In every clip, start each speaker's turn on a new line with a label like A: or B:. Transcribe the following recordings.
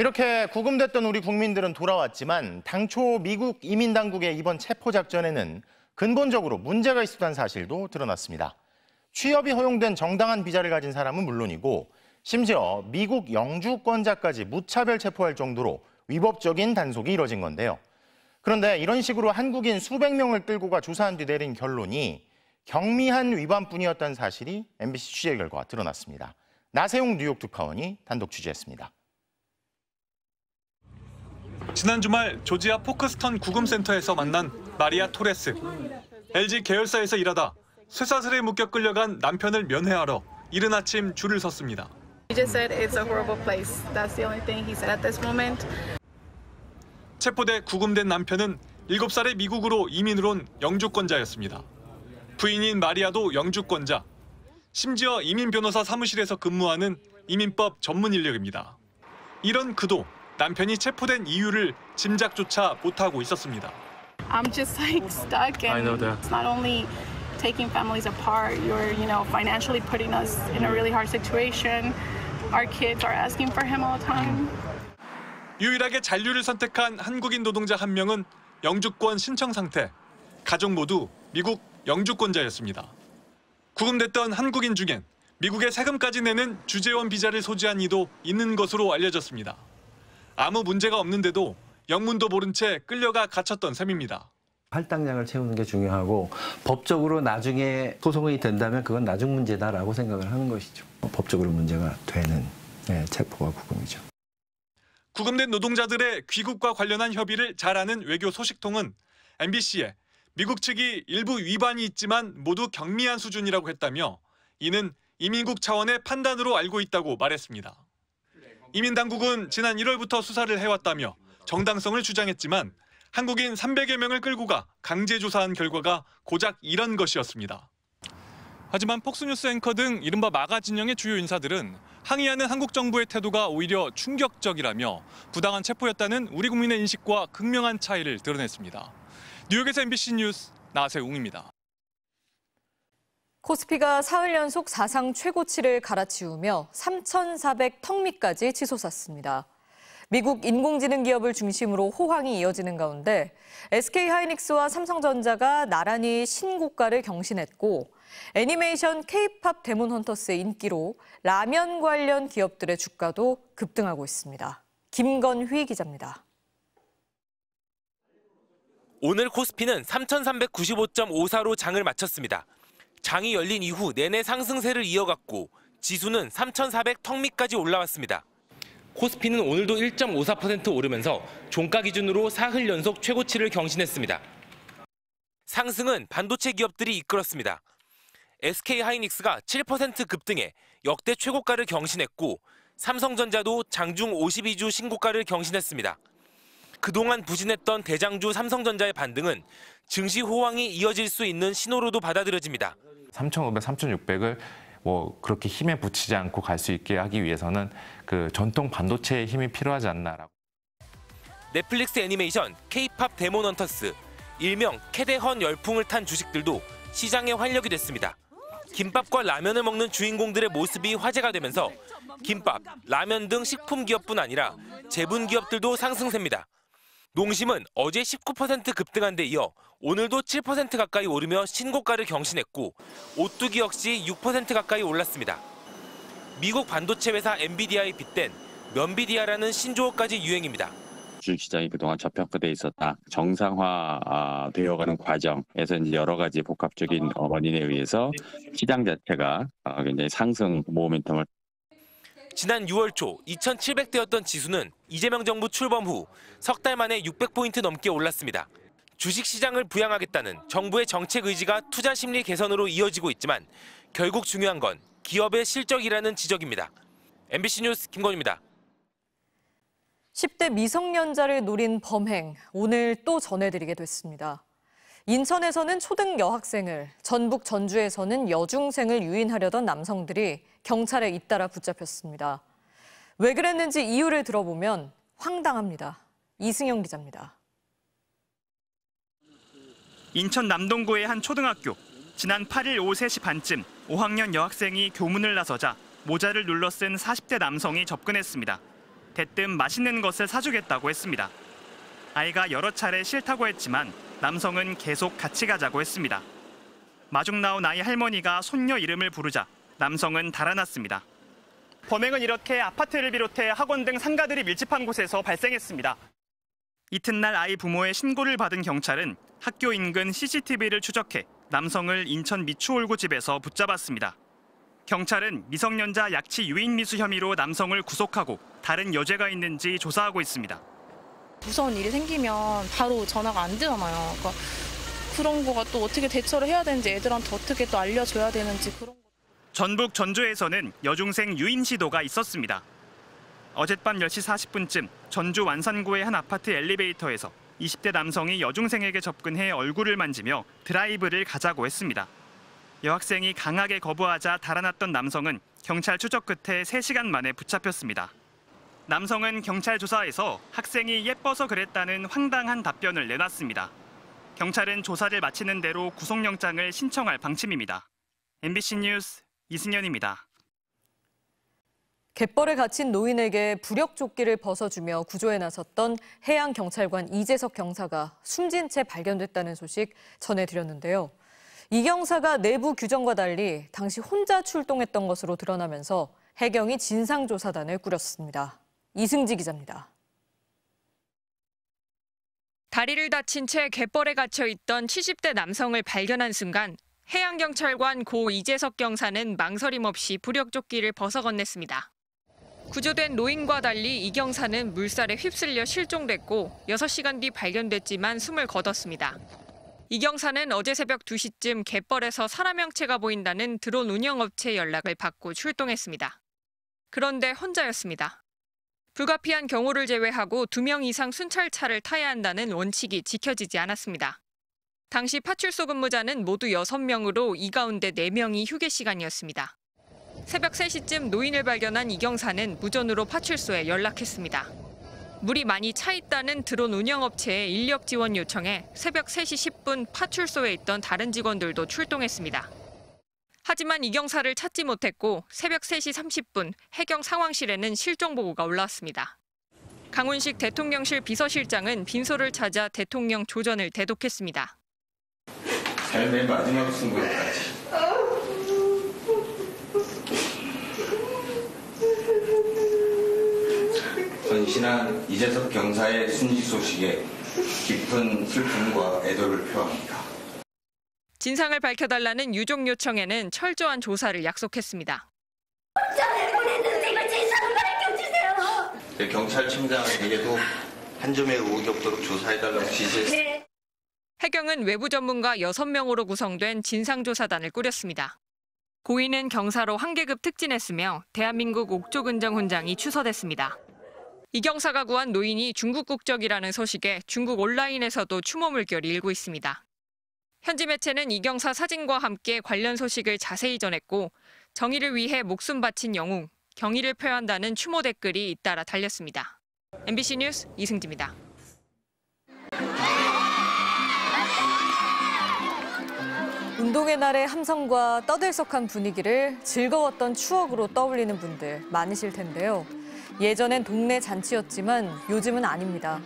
A: 이렇게 구금됐던 우리 국민들은 돌아왔지만 당초 미국 이민당국의 이번 체포작전에는 근본적으로 문제가 있었다는 사실도 드러났습니다. 취업이 허용된 정당한 비자를 가진 사람은 물론이고 심지어 미국 영주권자까지 무차별 체포할 정도로 위법적인 단속이 이뤄진 건데요. 그런데 이런 식으로 한국인 수백 명을 끌고 가 조사한 뒤 내린 결론이 경미한 위반뿐이었다는 사실이 MBC 취재 결과 드러났습니다. 나세용 뉴욕 특파원이 단독 취재했습니다.
B: 지난 주말 조지아 포크스턴 구금센터에서 만난 마리아 토레스. LG 계열사에서 일하다 쇠사슬에 묶여 끌려간 남편을 면회하러 이른 아침 줄을 섰습니다.
C: He just said it's a horrible place. That's the only thing he said at this moment.
B: 체포돼 구금된 남편은 7살에 미국으로 이민을 온 영주권자였습니다. 부인인 마리아도 영주권자. 심지어 이민 변호사 사무실에서 근무하는 이민법 전문 인력입니다. 이런 그도 남편이 체포된 이유를 짐작조차 못하고 있었습니다.
C: I'm just like stuck and it's not only taking families apart, you're, financially putting us in a really hard situation. Our kids are asking for him all the time.
B: 유일하게 잔류를 선택한 한국인 노동자 한 명은 영주권 신청 상태. 가족 모두 미국 영주권자였습니다. 구금됐던 한국인 중엔 미국에 세금까지 내는 주재원 비자를 소지한 이도 있는 것으로 알려졌습니다. 아무 문제가 없는데도 영문도 모른 채 끌려가 갇혔던 셈입니다.
D: 할당량을 채우는 게 중요하고 법적으로 나중에 소송이 된다면 그건 나중 문제다라고 생각을 하는 것이죠. 법적으로 문제가 되는 체포와 구금이죠.
B: 구금된 노동자들의 귀국과 관련한 협의를 잘 아는 외교 소식통은 MBC에 미국 측이 일부 위반이 있지만 모두 경미한 수준이라고 했다며 이는 이민국 차원의 판단으로 알고 있다고 말했습니다. 이민당국은 지난 1월부터 수사를 해왔다며 정당성을 주장했지만 한국인 300여 명을 끌고 가 강제 조사한 결과가 고작 이런 것이었습니다. 하지만 폭스뉴스 앵커 등 이른바 마가 진영의 주요 인사들은 항의하는 한국 정부의 태도가 오히려 충격적이라며 부당한 체포였다는 우리 국민의 인식과 극명한 차이를 드러냈습니다. 뉴욕에서 MBC 뉴스 나세웅입니다.
E: 코스피가 사흘 연속 사상 최고치를 갈아치우며 3,400턱 밑까지 치솟았습니다. 미국 인공지능 기업을 중심으로 호황이 이어지는 가운데 SK하이닉스와 삼성전자가 나란히 신고가를 경신했고 애니메이션 K-팝 데몬 헌터스의 인기로 라면 관련 기업들의 주가도 급등하고 있습니다. 김건휘 기자입니다.
F: 오늘 코스피는 3,395.54로 장을 마쳤습니다. 장이 열린 이후 내내 상승세를 이어갔고 지수는 3,400턱 밑까지 올라왔습니다. 코스피는 오늘도 1.54% 오르면서 종가 기준으로 사흘 연속 최고치를 경신했습니다. 상승은 반도체 기업들이 이끌었습니다. SK하이닉스가 7% 급등해 역대 최고가를 경신했고 삼성전자도 장중 52주 신고가를 경신했습니다. 그동안 부진했던 대장주 삼성전자의 반등은 증시 호황이 이어질 수 있는 신호로도 받아들여집니다.
G: 3,500, 3,600을 그렇게 힘에 붙이지 않고 갈 수 있게 하기 위해서는 그 전통 반도체의 힘이 필요하지 않나라고.
F: 넷플릭스 애니메이션 K-팝 데몬 헌터스, 일명 캐대헌 열풍을 탄 주식들도 시장에 활력이 됐습니다. 김밥과 라면을 먹는 주인공들의 모습이 화제가 되면서 김밥, 라면 등 식품 기업뿐 아니라 제분 기업들도 상승세입니다. 농심은 어제 19% 급등한 데 이어 오늘도 7% 가까이 오르며 신고가를 경신했고 오뚜기 역시 6% 가까이 올랐습니다. 미국 반도체 회사 엔비디아에 빗댄 면비디아라는 신조어까지 유행입니다.
H: 주식시장이 그동안 저평가돼 있었다. 정상화되어가는 과정에서 이제 여러 가지 복합적인 원인에 의해서 시장 자체가 굉장히 상승 모멘텀을.
F: 지난 6월 초 2,700대였던 지수는 이재명 정부 출범 후 석 달 만에 600포인트 넘게 올랐습니다. 주식시장을 부양하겠다는 정부의 정책 의지가 투자 심리 개선으로 이어지고 있지만 결국 중요한 건 기업의 실적이라는 지적입니다. MBC 뉴스 김건희입니다.
E: 10대 미성년자를 노린 범행, 오늘 또 전해드리게 됐습니다. 인천에서는 초등 여학생을, 전북 전주에서는 여중생을 유인하려던 남성들이 경찰에 잇따라 붙잡혔습니다. 왜 그랬는지 이유를 들어보면 황당합니다. 이승영 기자입니다.
I: 인천 남동구의 한 초등학교. 지난 8일 오후 3시 반쯤 5학년 여학생이 교문을 나서자 모자를 눌러 쓴 40대 남성이 접근했습니다. 대뜸 맛있는 것을 사주겠다고 했습니다. 아이가 여러 차례 싫다고 했지만 남성은 계속 같이 가자고 했습니다. 마중 나온 아이 할머니가 손녀 이름을 부르자 남성은 달아났습니다. 범행은 이렇게 아파트를 비롯해 학원 등 상가들이 밀집한 곳에서 발생했습니다. 이튿날 아이 부모의 신고를 받은 경찰은 학교 인근 CCTV를 추적해 남성을 인천 미추홀구 집에서 붙잡았습니다. 경찰은 미성년자 약취 유인 미수 혐의로 남성을 구속하고 다른 여죄가 있는지 조사하고 있습니다.
J: 무서운 일이 생기면 바로 전화가 안 되잖아요. 그러니까 그런 거가 또 어떻게 대처를 해야 되는지 애들한테 어떻게 또 알려줘야 되는지 그런 거.
I: 전북 전주에서는 여중생 유인 시도가 있었습니다. 어젯밤 10시 40분쯤 전주 완산구의 한 아파트 엘리베이터에서 20대 남성이 여중생에게 접근해 얼굴을 만지며 드라이브를 가자고 했습니다. 여학생이 강하게 거부하자 달아났던 남성은 경찰 추적 끝에 3시간 만에 붙잡혔습니다. 남성은 경찰 조사에서 학생이 예뻐서 그랬다는 황당한 답변을 내놨습니다. 경찰은 조사를 마치는 대로 구속영장을 신청할 방침입니다. MBC 뉴스 이승현입니다.
E: 갯벌에 갇힌 노인에게 부력조끼를 벗어주며 구조에 나섰던 해양경찰관 이재석 경사가 숨진 채 발견됐다는 소식 전해드렸는데요. 이 경사가 내부 규정과 달리 당시 혼자 출동했던 것으로 드러나면서 해경이 진상조사단을 꾸렸습니다. 이승지 기자입니다.
K: 다리를 다친 채 갯벌에 갇혀 있던 70대 남성을 발견한 순간 해양경찰관 고 이재석 경사는 망설임 없이 부력조끼를 벗어 건넸습니다. 구조된 노인과 달리 이 경사는 물살에 휩쓸려 실종됐고 6시간 뒤 발견됐지만 숨을 거뒀습니다. 이 경사는 어제 새벽 2시쯤 갯벌에서 사람 형체가 보인다는 드론 운영업체 연락을 받고 출동했습니다. 그런데 혼자였습니다. 불가피한 경우를 제외하고 2명 이상 순찰차를 타야 한다는 원칙이 지켜지지 않았습니다. 당시 파출소 근무자는 모두 6명으로 이 가운데 4명이 휴게 시간이었습니다. 새벽 3시쯤 노인을 발견한 이 경사는 무전으로 파출소에 연락했습니다. 물이 많이 차 있다는 드론 운영업체에 인력 지원 요청해 새벽 3시 10분 파출소에 있던 다른 직원들도 출동했습니다. 하지만 이 경사를 찾지 못했고 새벽 3시 30분 해경 상황실에는 실종 보고가 올라왔습니다. 강훈식 대통령실 비서실장은 빈소를 찾아 대통령 조전을 대독했습니다.
L: 삶의 마지막 순간까지 헌신한 이재석 경사의 순직 소식에 깊은 슬픔과 애도를 표합니다.
K: 진상을 밝혀달라는 유족 요청에는 철저한 조사를 약속했습니다.
L: 경찰청장에게도 한 점의 의혹이 없도록 조사해달라고 지시했습니다.
K: 해경은 외부 전문가 6명으로 구성된 진상조사단을 꾸렸습니다. 고인은 경사로 한계급 특진했으며 대한민국 옥조근정 훈장이 추서됐습니다. 이 경사가 구한 노인이 중국 국적이라는 소식에 중국 온라인에서도 추모 물결이 일고 있습니다. 현지 매체는 이 경사 사진과 함께 관련 소식을 자세히 전했고 정의를 위해 목숨 바친 영웅, 경의를 표한다는 추모 댓글이 잇따라 달렸습니다. MBC 뉴스 이승지입니다.
E: 운동의 날의 함성과 떠들썩한 분위기를 즐거웠던 추억으로 떠올리는 분들 많으실 텐데요. 예전엔 동네 잔치였지만 요즘은 아닙니다.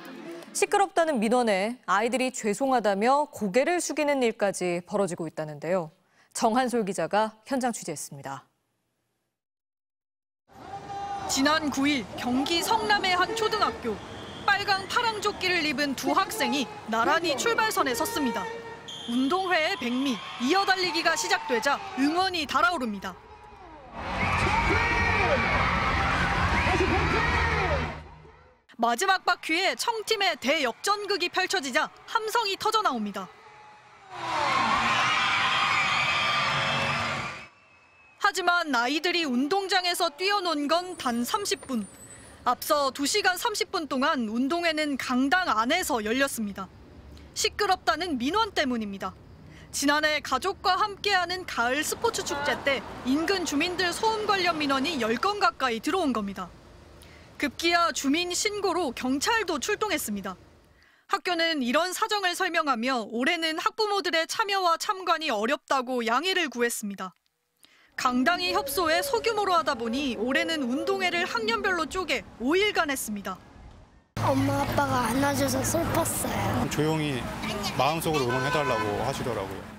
E: 시끄럽다는 민원에 아이들이 죄송하다며 고개를 숙이는 일까지 벌어지고 있다는데요. 정한솔 기자가 현장 취재했습니다.
M: 지난 9일 경기 성남의 한 초등학교. 빨강 파랑 조끼를 입은 두 학생이 나란히 출발선에 섰습니다. 운동회의 백미, 이어달리기가 시작되자 응원이 달아오릅니다. 마지막 바퀴에 청팀의 대역전극이 펼쳐지자 함성이 터져나옵니다. 하지만 아이들이 운동장에서 뛰어논 건 단 30분. 앞서 2시간 30분 동안 운동회는 강당 안에서 열렸습니다. 시끄럽다는 민원 때문입니다. 지난해 가족과 함께하는 가을 스포츠 축제 때 인근 주민들 소음 관련 민원이 10건 가까이 들어온 겁니다. 급기야 주민 신고로 경찰도 출동했습니다. 학교는 이런 사정을 설명하며 올해는 학부모들의 참여와 참관이 어렵다고 양해를 구했습니다. 강당이 협소해 소규모로 하다 보니 올해는 운동회를 학년별로 쪼개 5일간 했습니다.
N: 엄마 아빠가 안아줘서 슬펐어요.
O: 조용히 마음속으로 응원해달라고 하시더라고요.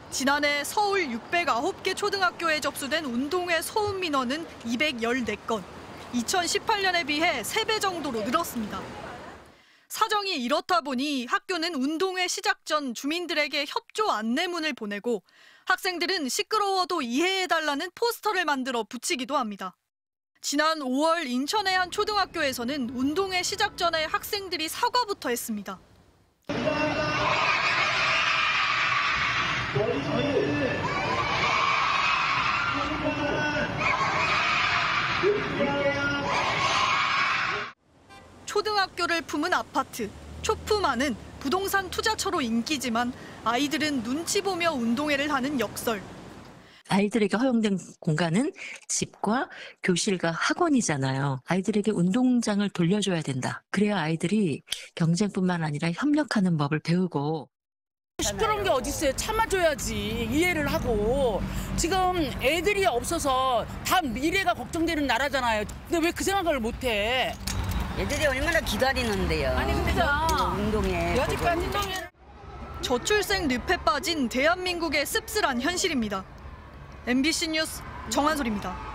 M: 지난해 서울 609개 초등학교에 접수된 운동회 소음 민원은 214건. 2018년에 비해 3배 정도로 늘었습니다. 사정이 이렇다 보니 학교는 운동회 시작 전 주민들에게 협조 안내문을 보내고 학생들은 시끄러워도 이해해달라는 포스터를 만들어 붙이기도 합니다. 지난 5월 인천의 한 초등학교에서는 운동회 시작 전에 학생들이 사과부터 했습니다. 초등학교를 품은 아파트, 초품안은 부동산 투자처로 인기지만 아이들은 눈치 보며 운동회를 하는 역설.
P: 아이들에게 허용된 공간은 집과 교실과 학원이잖아요. 아이들에게 운동장을 돌려줘야 된다. 그래야 아이들이 경쟁뿐만 아니라 협력하는 법을 배우고.
Q: 시끄러운 게 어딨어요. 참아줘야지. 이해를 하고. 지금 애들이 없어서 다 미래가 걱정되는 나라잖아요. 근데 왜 그 생각을 못해?
R: 애들이 얼마나 기다리는데요.
Q: 아니 근데
R: 운동회.
Q: 여지까지 운동회.
M: 저출생 늪에 빠진 대한민국의 씁쓸한 현실입니다. MBC 뉴스 정한솔입니다.